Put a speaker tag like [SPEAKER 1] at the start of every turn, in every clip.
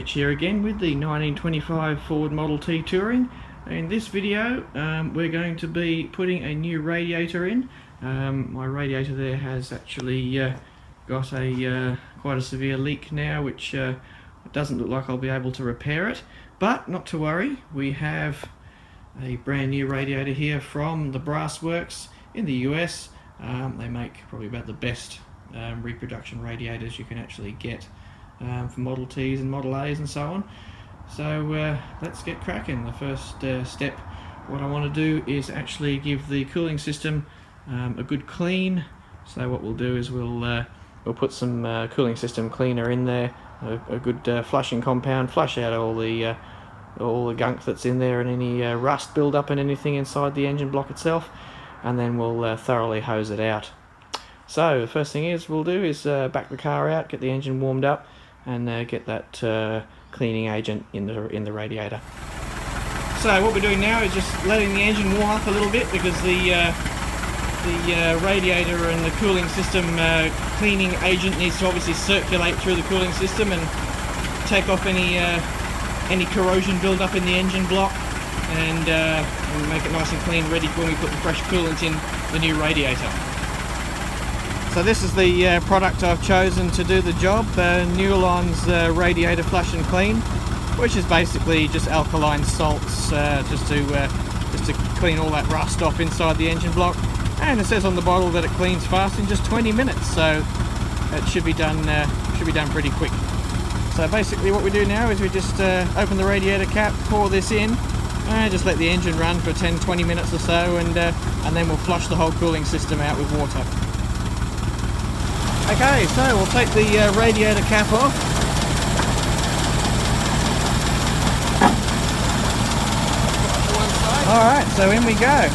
[SPEAKER 1] H here again with the 1925 Ford Model T Touring. In this video we're going to be putting a new radiator in. My radiator there has actually got a quite a severe leak now, which doesn't look like I'll be able to repair it, but not to worry, we have a brand new radiator here from the Brass Works in the US. They make probably about the best reproduction radiators you can actually get for Model Ts and Model As and so on. So let's get cracking. The first step, what I want to do is actually give the cooling system a good clean. So what we'll do is we'll put some cooling system cleaner in there, a good flushing compound, flush out all the gunk that's in there and any rust build up and anything inside the engine block itself, and then we'll thoroughly hose it out. So the first thing we'll do is back the car out, get the engine warmed up, and get that cleaning agent in the radiator. So what we're doing now is just letting the engine warm up a little bit, because the radiator and the cooling system cleaning agent needs to obviously circulate through the cooling system and take off any corrosion build up in the engine block, and make it nice and clean, ready for when we put the fresh coolant in the new radiator. So this is the product I've chosen to do the job, Newlon's Radiator Flush and Clean, which is basically just alkaline salts just to clean all that rust off inside the engine block. And it says on the bottle that it cleans fast in just 20 minutes, so it should be done pretty quick. So basically what we do now is we just open the radiator cap, pour this in, and just let the engine run for 10-20 minutes or so, and then we'll flush the whole cooling system out with water. Okay, so we'll take the radiator cap off. Alright, so in we go.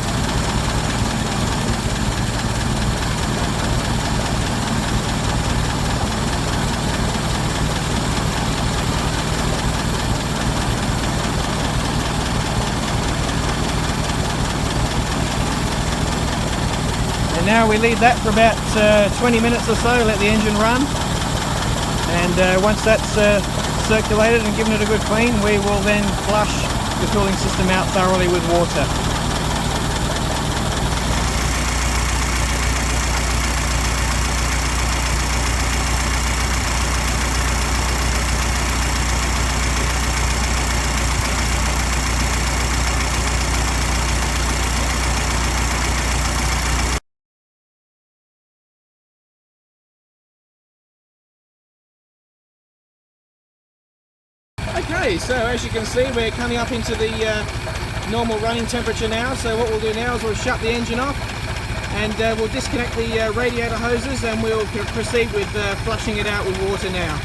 [SPEAKER 1] Now we leave that for about 20 minutes or so, let the engine run, and once that's circulated and given it a good clean, we will then flush the cooling system out thoroughly with water. Okay, so as you can see, we're coming up into the normal running temperature now. So what we'll do now is we'll shut the engine off, and we'll disconnect the radiator hoses, and we'll proceed with flushing it out with water now.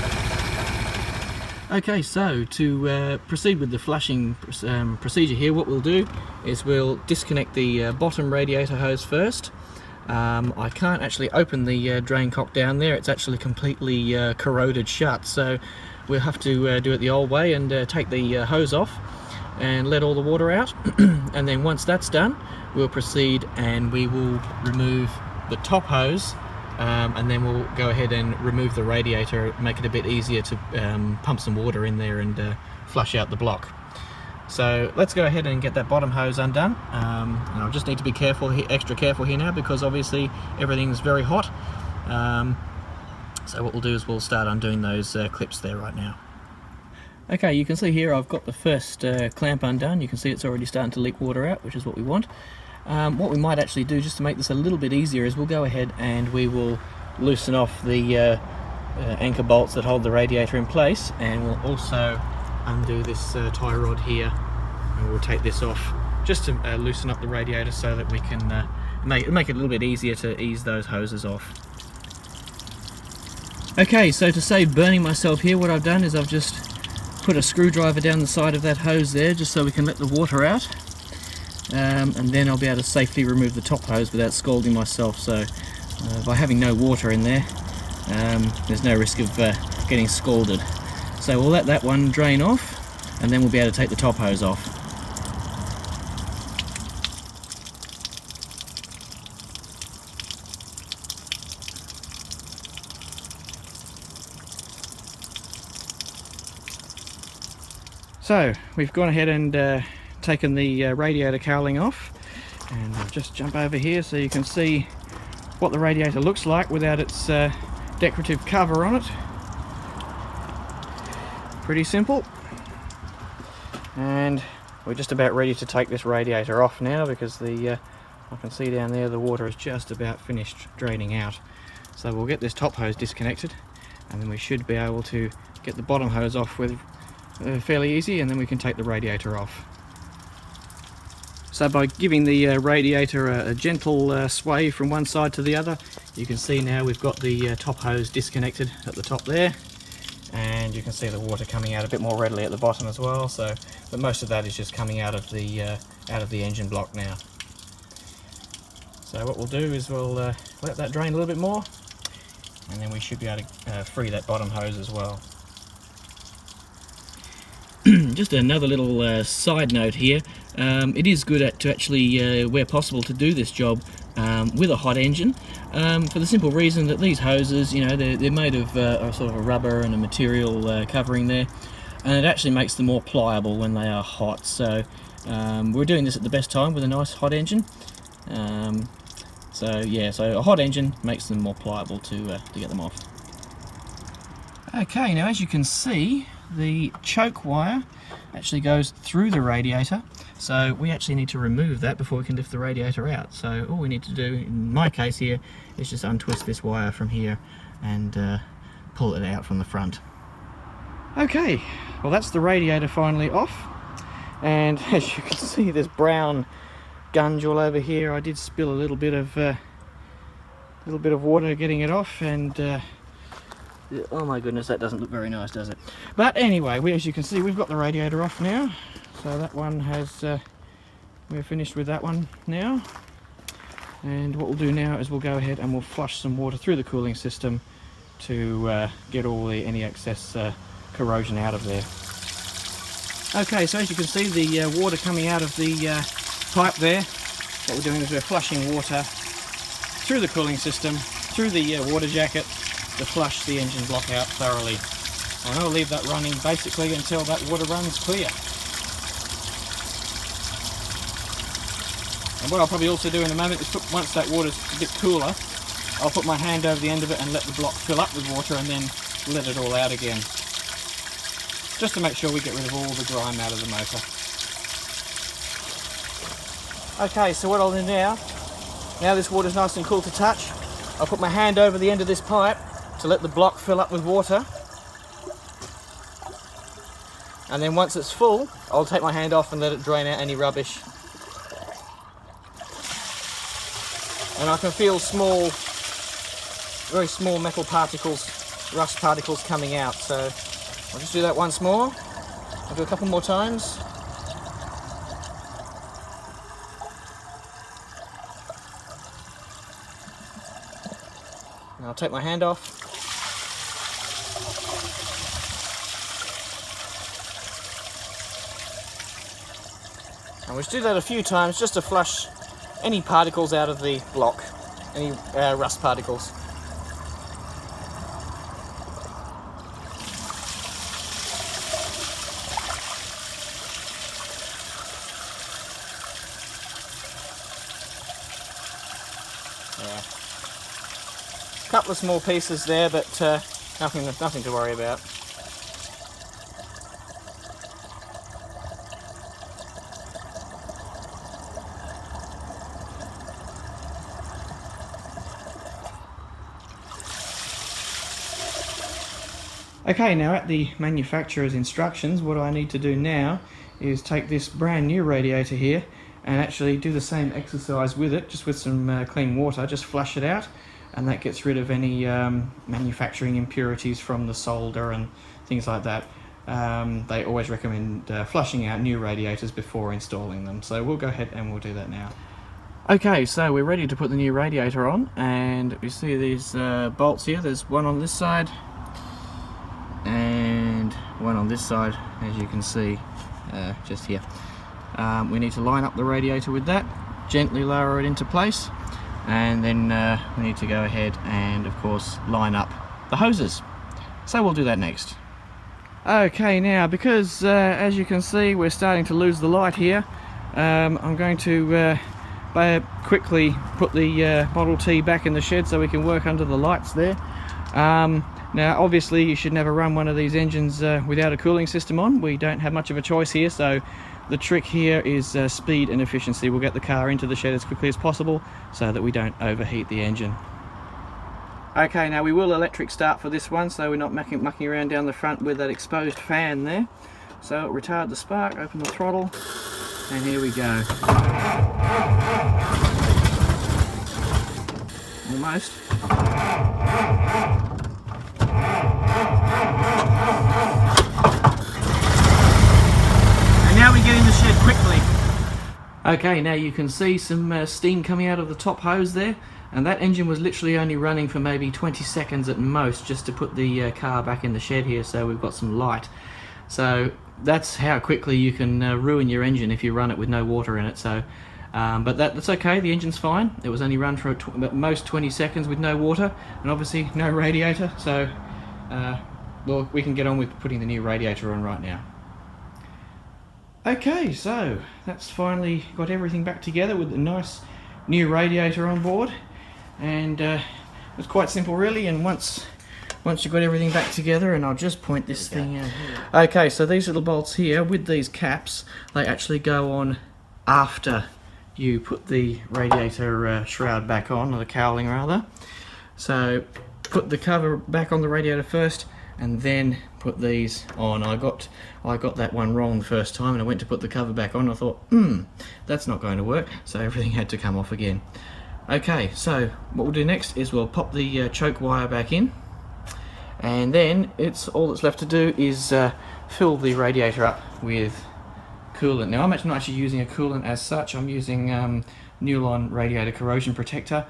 [SPEAKER 1] Okay, so to proceed with the flushing procedure here, what we'll do is we'll disconnect the bottom radiator hose first. I can't actually open the drain cock down there, it's actually completely corroded shut, so we'll have to do it the old way and take the hose off and let all the water out. And then once that's done, we'll proceed and we will remove the top hose, and then we'll go ahead and remove the radiator, make it a bit easier to pump some water in there and flush out the block. So let's go ahead and get that bottom hose undone. And I'll just need to be careful, extra careful here now, because obviously everything's very hot. So what we'll do is we'll start undoing those clips there right now. Okay, you can see here I've got the first clamp undone. You can see it's already starting to leak water out, which is what we want. What we might actually do, just to make this a little bit easier, is we'll go ahead and we will loosen off the anchor bolts that hold the radiator in place, and we'll also undo this tie rod here, and we'll take this off just to loosen up the radiator so that we can make it a little bit easier to ease those hoses off. Okay, so to save burning myself here, what I've done is I've just put a screwdriver down the side of that hose there, just so we can let the water out, and then I'll be able to safely remove the top hose without scalding myself. So by having no water in there, there's no risk of getting scalded. So we'll let that one drain off, and then we'll be able to take the top hose off. So we've gone ahead and taken the radiator cowling off, and I'll just jump over here so you can see what the radiator looks like without its decorative cover on it. Pretty simple. And we're just about ready to take this radiator off now, because I can see down there the water is just about finished draining out. So we'll get this top hose disconnected, and then we should be able to get the bottom hose off with fairly easy, and then we can take the radiator off. So by giving the radiator a gentle sway from one side to the other, you can see now we've got the top hose disconnected at the top there, and you can see the water coming out a bit more readily at the bottom as well. So, but most of that is just coming out of the engine block now. So what we'll do is we'll let that drain a little bit more, and then we should be able to free that bottom hose as well. Just another little side note here. It is good to actually, where possible, to do this job with a hot engine, for the simple reason that these hoses, you know, they're made of sort of a rubber and a material covering there, and it actually makes them more pliable when they are hot. So we're doing this at the best time with a nice hot engine. So yeah, so a hot engine makes them more pliable to get them off. Okay, now as you can see, the choke wire actually goes through the radiator, so we actually need to remove that before we can lift the radiator out. So all we need to do, in my case here, is just untwist this wire from here and pull it out from the front. Okay, well that's the radiator finally off, and as you can see there's brown gunge all over here. I did spill a little bit of water getting it off, and oh my goodness, that doesn't look very nice, does it? But anyway, as you can see, we've got the radiator off now. So that one has, we're finished with that one now. And what we'll do now is we'll go ahead and we'll flush some water through the cooling system to get any excess corrosion out of there. Okay, so as you can see, the water coming out of the pipe there, what we're doing is we're flushing water through the cooling system, through the water jacket, to flush the engine block out thoroughly. And I'll leave that running basically until that water runs clear. And what I'll probably also do in a moment is once that water's a bit cooler, I'll put my hand over the end of it and let the block fill up with water, and then let it all out again. Just to make sure we get rid of all the grime out of the motor. Okay, so what I'll do now this water's nice and cool to touch, I'll put my hand over the end of this pipe to let the block fill up with water, and then once it's full, I'll take my hand off and let it drain out any rubbish. And I can feel very small metal particles, rust particles coming out, so I'll just do that once more. I'll do a couple more times. And I'll take my hand off. And we'll just do that a few times just to flush any particles out of the block, any rust particles. Yeah. A couple of small pieces there, but nothing to worry about. Okay, now at the manufacturer's instructions, what I need to do now is take this brand new radiator here and actually do the same exercise with it, just with some clean water, just flush it out, and that gets rid of any manufacturing impurities from the solder and things like that. They always recommend flushing out new radiators before installing them, so we'll go ahead and we'll do that now. Okay, so we're ready to put the new radiator on, and we see these bolts here. There's one on this side and one on this side, as you can see just here. We need to line up the radiator with that, gently lower it into place, and then we need to go ahead and of course line up the hoses. So we'll do that next. Okay, now because as you can see we're starting to lose the light here, I'm going to quickly put the Model T back in the shed so we can work under the lights there. Now obviously you should never run one of these engines without a cooling system on. We don't have much of a choice here, so the trick here is speed and efficiency. We'll get the car into the shed as quickly as possible so that we don't overheat the engine. Okay, now we will electric start for this one, so we're not mucking around down the front with that exposed fan there. So retard the spark, open the throttle, and here we go. Almost. And now we get in the shed quickly. Okay, now you can see some steam coming out of the top hose there. And that engine was literally only running for maybe 20 seconds at most just to put the car back in the shed here, so we've got some light. So that's how quickly you can ruin your engine if you run it with no water in it. So, but that's okay, the engine's fine. It was only run for at most 20 seconds with no water, and obviously no radiator, so well, we can get on with putting the new radiator on right now. Okay, so that's finally got everything back together with the nice new radiator on board. And it's quite simple really, and once you've got everything back together, and I'll just point this thing out here. Okay, so these little bolts here with these caps, they actually go on after you put the radiator shroud back on, or the cowling rather. So put the cover back on the radiator first and then put these on. I got that one wrong the first time, and I went to put the cover back on. I thought, that's not going to work, so everything had to come off again. Okay, so what we'll do next is we'll pop the choke wire back in, and then all that's left to do is fill the radiator up with coolant. Now I'm not actually using a coolant as such. I'm using Newlon radiator corrosion protector,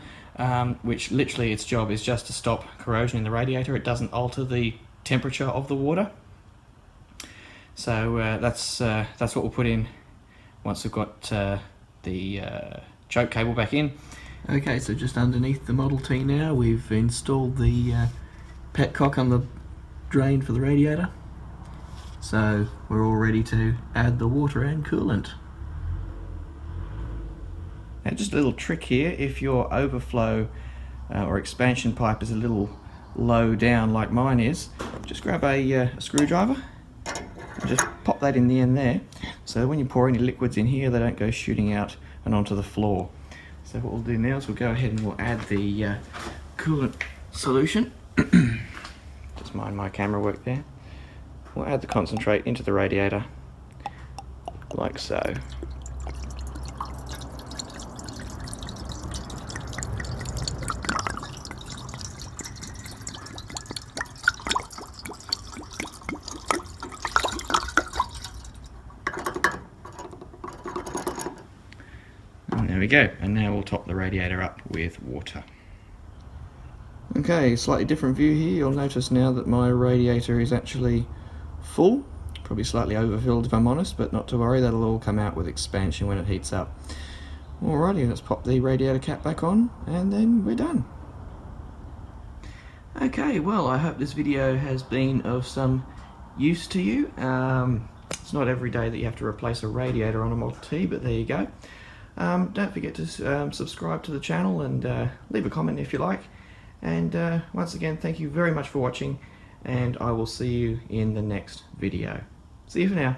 [SPEAKER 1] which literally its job is just to stop corrosion in the radiator. It doesn't alter the temperature of the water. So that's what we'll put in once we've got the choke cable back in. Okay, so just underneath the Model T now, we've installed the petcock on the drain for the radiator. So we're all ready to add the water and coolant. Now just a little trick here, if your overflow or expansion pipe is a little low down like mine is, just grab a screwdriver and just pop that in the end there, so when you pour any liquids in here they don't go shooting out and onto the floor. So what we'll do now is we'll go ahead and we'll add the coolant solution. Just mind my camera work there. We'll add the concentrate into the radiator, like so. There we go, and now we'll top the radiator up with water. Okay, slightly different view here. You'll notice now that my radiator is actually full, probably slightly overfilled if I'm honest, but not to worry, that'll all come out with expansion when it heats up. Alrighty, let's pop the radiator cap back on and then we're done. Okay, well I hope this video has been of some use to you. It's not every day that you have to replace a radiator on a Model T, but there you go. Don't forget to subscribe to the channel and leave a comment if you like. And once again, thank you very much for watching, and I will see you in the next video. See you for now.